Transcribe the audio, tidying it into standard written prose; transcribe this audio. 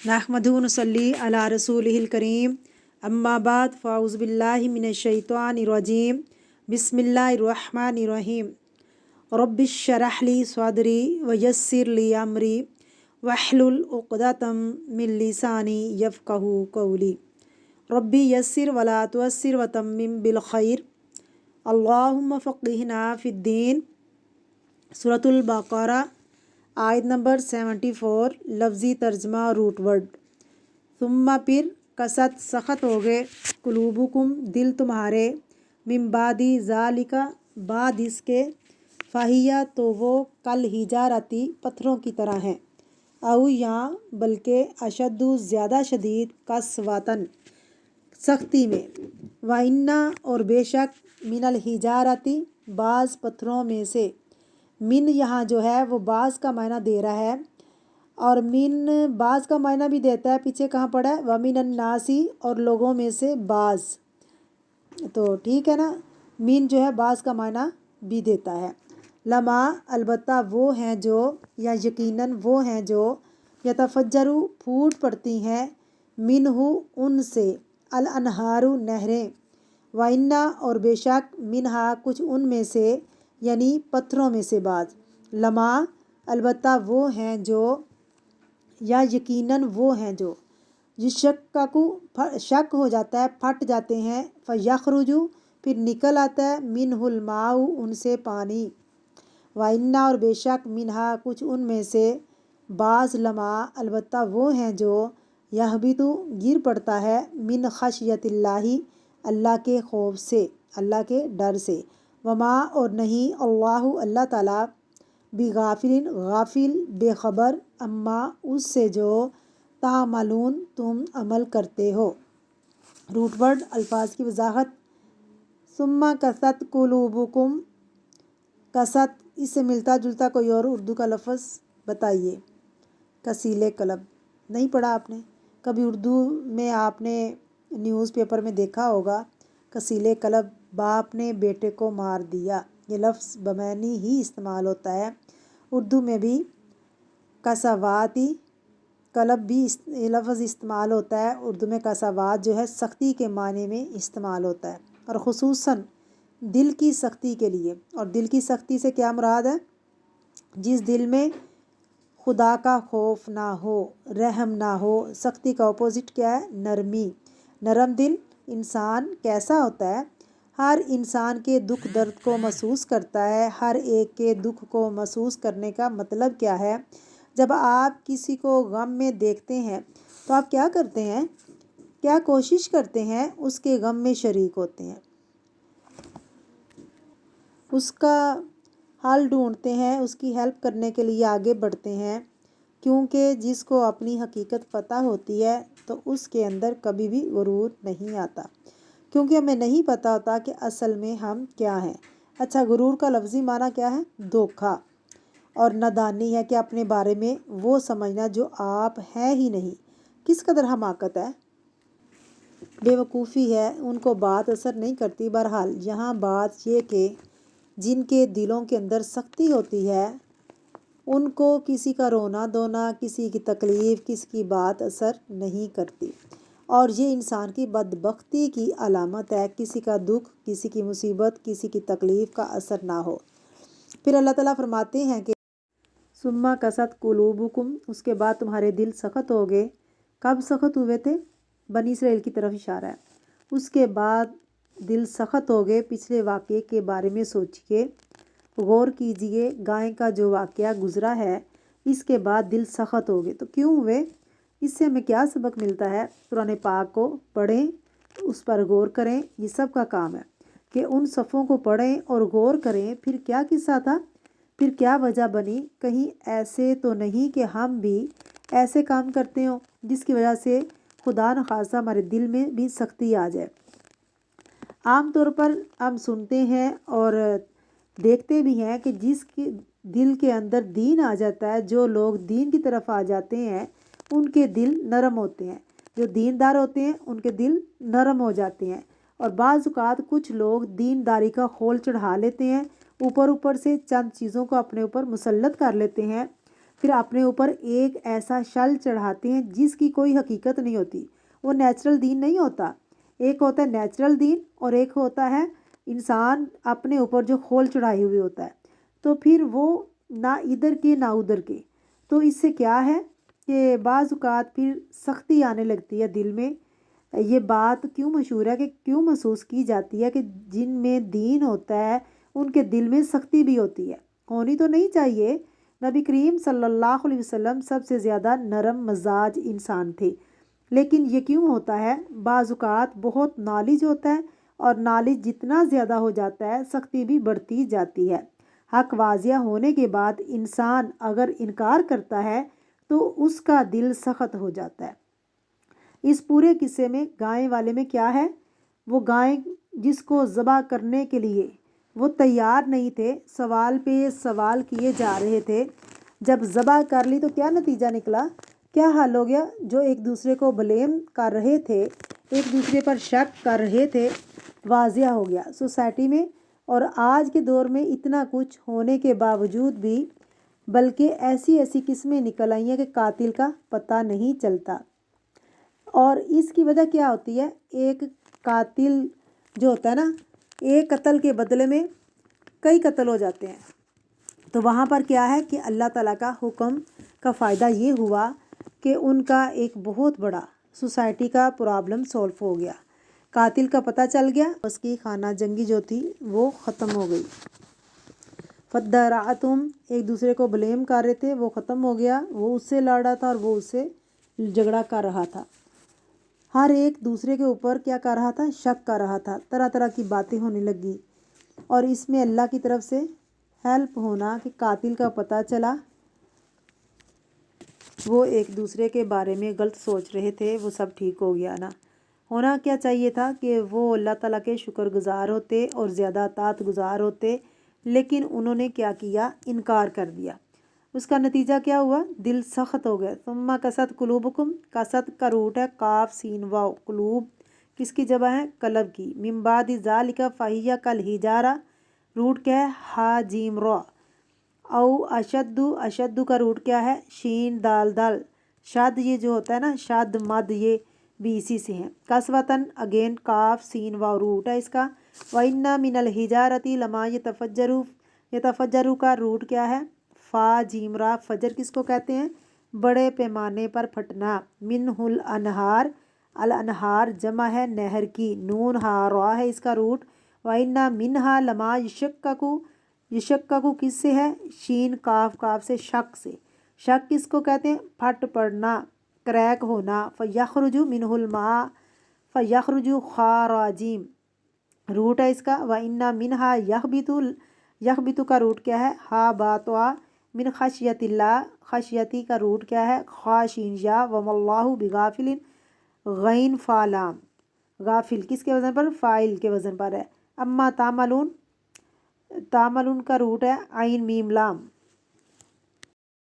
नहमदु व नसल्ली अला रसूलिहिल करीम अम्मा बाद फ़ाउज़ु बिल्लाहि मिनश शैतानिर रजीम बिस्मिल्लाहिर रहमानिर रहीम रब्बिश्शरह ली सदरी व यस्सिर ली अमरी वहलुल उक़दतम मिन लिसानी यफ़क़हू क़ौली रब्बी यस्सिर वला तुअस्सिर व तम्मिम बिल खैर अल्लाहुम्मा फ़क़्हिना फ़िद्दीन। सूरतुल बक़रा आयत नंबर 74। लफ्ज़ी तर्जमा रूट वर्ड। सुम्मा फिर कसत सख़त हो गए कुलूबुकुम दिल तुम्हारे मिन बादी ज़ालिका बाद इसके फ़हिया तो वो कल हिजारती पत्थरों की तरह हैं औ या बल्कि अशद्दु ज़्यादा शदीद कसवातन सख्ती में व इन्ना और बेशक मिनल हिजारती बाज़ पत्थरों में से मिन यहाँ जो है वो बाज़ का मायना दे रहा है और मिन बाज़ का मायना भी देता है। पीछे कहाँ पड़ा है वमिन अन्नासी और लोगों में से बाज़, तो ठीक है ना। मिन जो है बाज़ का मायना भी देता है। लमा अलबत्ता वो हैं जो या यकीनन वो हैं जो यतफज्जरु फूट पड़ती हैं मिनहु उनसे अल अनहारु नहरें व इन्ना और बेशक मिनहा कुछ उनमें से यानी पत्थरों में से बाज़। लमा अलबत्ता वो हैं जो या यकीनन वो हैं जो शक हो जाता है फट जाते हैं फ़यख़रुजु फिर निकल आता है मिनहुल माउ उनसे पानी व इन्ना और बेशक मिनहा कुछ उनमें से बाज़ लमा अलबत्ता वो हैं जो यहबितु गिर पड़ता है मिन खशियतिल्लाहि अल्लाह के खौफ से अल्लाह के डर से। वमा और नहीं अल्लाहु अल्लाह ताला बिगाफिलिन गाफिल बेखबर अम्मा उससे जो तामलून तुम अमल करते हो। रूट वर्ड अल्फाज की वजाहत। सुम्मा कसत कुलूबुकुम कसत इससे मिलता जुलता कोई और उर्दू का लफ्ज़ बताइए। कसीले कलब नहीं पढ़ा आपने कभी उर्दू में? आपने न्यूज़पेपर में देखा होगा कसीले कलब बाप ने बेटे को मार दिया, ये लफ्ज़ बमैनी ही इस्तेमाल होता है। उर्दू में भी कसावाती कलब भी ये लफ्ज़ इस्तेमाल होता है। उर्दू में कसावात जो है सख्ती के माने में इस्तेमाल होता है और ख़ुसूसन दिल की सख्ती के लिए। और दिल की सख्ती से क्या मुराद है? जिस दिल में खुदा का खौफ ना हो, रहम ना हो। सख्ती का अपोजिट क्या है? नरमी। नरम दिल इंसान कैसा होता है? हर इंसान के दुख दर्द को महसूस करता है। हर एक के दुख को महसूस करने का मतलब क्या है? जब आप किसी को गम में देखते हैं तो आप क्या करते हैं? क्या कोशिश करते हैं? उसके गम में शरीक होते हैं, उसका हल ढूंढते हैं, उसकी हेल्प करने के लिए आगे बढ़ते हैं। क्योंकि जिसको अपनी हकीकत पता होती है तो उसके अंदर कभी भी गुरूर नहीं आता, क्योंकि हमें नहीं पता होता कि असल में हम क्या हैं। अच्छा, गुरूर का लफ्ज़ी माना क्या है? धोखा और नादानी है कि अपने बारे में वो समझना जो आप हैं ही नहीं। किस कदर हमाकत है, बेवकूफ़ी है, उनको बात असर नहीं करती। बहरहाल यहाँ बात ये कि जिनके दिलों के अंदर सख्ती होती है उनको किसी का रोना धोना, किसी की तकलीफ़, किसी की बात असर नहीं करती। और ये इंसान की बदबख्ती की अलामत है, किसी का दुख, किसी की मुसीबत, किसी की तकलीफ़ का असर ना हो। फिर अल्लाह ताला फरमाते हैं कि सुम्मा कसत कुलूबुकुम उसके बाद तुम्हारे दिल सख्त हो गए। कब सख्त हुए थे? बनी इसराइल की तरफ इशारा है। उसके बाद दिल सख्त हो गए। पिछले वाक़े के बारे में सोचिए, गौर कीजिए। गाय का जो वाक़या गुज़रा है इसके बाद दिल सख्त हो गए तो क्यों हुए? इससे हमें क्या सबक मिलता है? कुरान पाक को पढ़ें, उस पर गौर करें। ये सब का काम है कि उन सफ़ों को पढ़ें और गौर करें। फिर क्या किस्सा था, फिर क्या वजह बनी? कहीं ऐसे तो नहीं कि हम भी ऐसे काम करते हो जिसकी वजह से खुदा न खासा हमारे दिल में भी सख्ती आ जाए। आम तौर पर हम सुनते हैं और देखते भी हैं कि जिसके दिल के अंदर दीन आ जाता है, जो लोग दीन की तरफ आ जाते हैं उनके दिल नरम होते हैं। जो दीनदार होते हैं उनके दिल नरम हो जाते हैं। और बाज़ औक़ात कुछ लोग दीनदारी का खोल चढ़ा लेते हैं, ऊपर ऊपर से चंद चीज़ों को अपने ऊपर मुसल्लत कर लेते हैं پھر اپنے اوپر ایک ایسا شل چڑھاتے ہیں جس کی کوئی حقیقت نہیں ہوتی، وہ نیچرل دین نہیں ہوتا۔ ایک ہوتا ہے نیچرل دین اور ایک ہوتا ہے انسان اپنے اوپر جو خول چڑھائے ہوئے ہوتا ہے، تو پھر وہ نہ ادھر کے نہ ادھر کے۔ تو اس سے کیا ہے کہ بعض اوقات پھر سختی آنے لگتی ہے دل میں۔ یہ بات کیوں مشہور ہے کہ کیوں محسوس کی جاتی ہے کہ جن میں دین ہوتا ہے ان کے دل میں سختی بھی ہوتی ہے، ہونی تو نہیں چاہیے۔ نبی کریم صلی اللہ علیہ وسلم سب سے زیادہ نرم مزاج انسان تھے، لیکن یہ کیوں ہوتا ہے؟ بعض اوقات بہت نالج ہوتا ہے اور نالج جتنا زیادہ ہو جاتا ہے سختی بھی بڑھتی جاتی ہے۔ حق واضح ہونے کے بعد انسان اگر انکار کرتا ہے تو اس کا دل سخت ہو جاتا ہے۔ اس پورے قصے میں گائے والے میں کیا ہے؟ وہ گائے جس کو ذبح کرنے کے لیے وہ تیار نہیں تھے، سوال پہ سوال کیے جا رہے تھے، جب ذبح کر لی تو کیا نتیجہ نکلا؟ کیا حل ہو گیا؟ جو ایک دوسرے کو بلیم کر رہے تھے، ایک دوسرے پر شک کر رہے تھے، واضح ہو گیا سوسائٹی میں۔ اور آج کے دور میں اتنا کچھ ہونے کے باوجود بھی بلکہ ایسی ایسی قسمیں نکل آئی ہیں کہ قاتل کا پتہ نہیں چلتا۔ اور اس کی وجہ کیا ہوتی ہے؟ ایک قاتل جو ہوتا ہے نا، ایک قتل کے بدلے میں کئی قتل ہو جاتے ہیں۔ تو وہاں پر کیا ہے کہ اللہ تعالیٰ کا حکم کا فائدہ یہ ہوا کہ ان کا ایک بہت بڑا سوسائٹی کا پرابلم سولو ہو گیا، قاتل کا پتہ چل گیا، اس کی خانہ جنگی جو تھی وہ ختم ہو گئی۔ فَدَّارَعَتُمْ ایک دوسرے کو بلیم کر رہے تھے، وہ ختم ہو گیا، وہ اس سے لڑ رہا تھا اور وہ اس سے جھگڑا کر رہا تھا، ہر ایک دوسرے کے اوپر کیا کر رہا تھا؟ شک کر رہا تھا، طرح طرح کی باتیں ہونے لگی۔ اور اس میں اللہ کی طرف سے ہیلپ ہونا کہ قاتل کا پتہ چلا، وہ ایک دوسرے کے بارے میں غلط سوچ رہے تھے، وہ سب ٹھیک ہو گیا نا۔ ہونا کیا چاہیے تھا کہ وہ اللہ تعالیٰ کے شکر گزار ہوتے اور زیادہ اطاعت گزار ہوتے، لیکن انہوں نے کیا کیا؟ انکار کر دیا۔ اس کا نتیجہ کیا ہوا؟ دل سخت ہو گیا۔ ثم قست قلوبکم، قست کا روٹ ہے قاف سین واو، قلوب کس کی جمع ہے؟ قلب کی۔ من بعد ذالک فہی کالحجارہ، روٹ کیا ہے؟ ہا جیم را۔ او اشد، اشد کا روٹ کیا ہے؟ شین دال دال، شد یہ جو ہوتا ہے نا، شد مد یہ بھی اسی سے ہیں۔ قسوتاً اگین قاف سین واو روٹ ہے اس کا۔ وَإِنَّ مِنَ الْحِجَارَةِ لَمَا يَتَفَجَّرُ، یتفجر کا روٹ کیا ہے؟ فا جیم را، فجر کس کو کہتے ہیں؟ بڑے پیمانے پر پھٹنا۔ منہ الانہار، الانہار جمع ہے نہر کی، نون ہا را ہے اس کا روٹ۔ وَإِنَّ مِنْهَا لَمَا يَشَقَّقُ، یشقق کس سے ہے؟ شین کاف، کاف سے شک سے، شک کس کو کہتے ہیں؟ پھٹ پڑنا، کریک ہونا۔ فَيَخْرُجُ مِنْهُ الْمَاءُ، فَيَخْرُجُ خَارَجِيم روٹ ہے اس کا۔ وَإِنَّ مِنْهَا يَخْبِتُ، یخبتو کا روٹ کیا ہے؟ ہا باتوا، من خشیت اللہ، خشیتی کا روٹ کیا ہے؟ خاشین یا، وما اللہ بغافل، غین فالام، غافل کس کے وزن پر؟ فائل کے وزن پر ہے۔ اما تعملون، تعملون کا روٹ ہے عین میم لام،